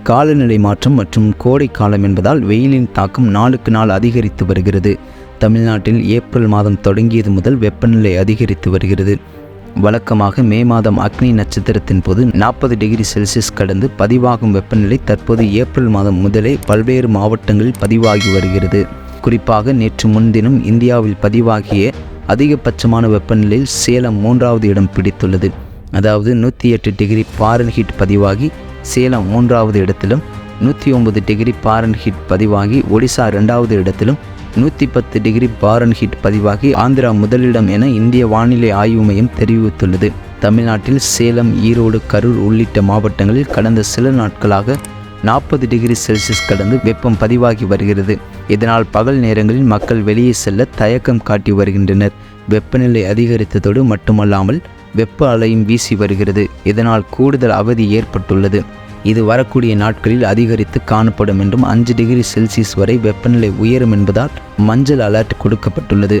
காலநிலை மாற்றம் மற்றும் கோடை காலம் என்பதால் வெயிலின் தாக்கம் நாளுக்கு நாள் அதிகரித்து வருகிறது. தமிழ்நாட்டில் ஏப்ரல் மாதம் தொடங்கியது முதல் வெப்பநிலை அதிகரித்து வருகிறது. வழக்கமாக மே மாதம் அக்னி நட்சத்திரத்தின் போது 40 டிகிரி செல்சியஸ் கடந்து பதிவாகும் வெப்பநிலை தற்போது ஏப்ரல் மாதம் முதலே பல்வேறு மாவட்டங்களில் பதிவாகி வருகிறது. குறிப்பாக நேற்று முன்தினம் இந்தியாவில் பதிவாகிய அதிகபட்சமான வெப்பநிலையில் சேலம் 3வது இடம் பிடித்துள்ளது. அதாவது 108 டிகிரி ஃபாரன்ஹீட் பதிவாகி சேலம் 3வது இடத்திலும், 109 டிகிரி ஃபாரன்ஹீட் பதிவாகி ஒடிசா 2வது இடத்திலும், 110 டிகிரி ஃபாரன்ஹீட் பதிவாகி ஆந்திரா முதலிடம் என இந்திய வானிலை ஆய்வு மையம் தெரிவித்துள்ளது. தமிழ்நாட்டில் சேலம், ஈரோடு, கரூர் உள்ளிட்ட மாவட்டங்களில் கடந்த சில நாட்களாக 40 டிகிரி செல்சியஸ் கடந்து வெப்பம் பதிவாகி வருகிறது. இதனால் பகல் நேரங்களில் மக்கள் வெளியே செல்ல தயக்கம் காட்டி வருகின்றனர். வெப்பநிலை அதிகரித்ததோடு மட்டுமல்லாமல் வெப்ப அலையும் வீசி வருகிறது. இதனால் கூடுதல் அவதி ஏற்பட்டுள்ளது. இது வரக்கூடிய நாட்களில் அதிகரித்து காணப்படும் என்றும் 5 டிகிரி செல்சியஸ் வரை வெப்பநிலை உயரும் என்பதால் மஞ்சள் அலர்ட் கொடுக்கப்பட்டுள்ளது.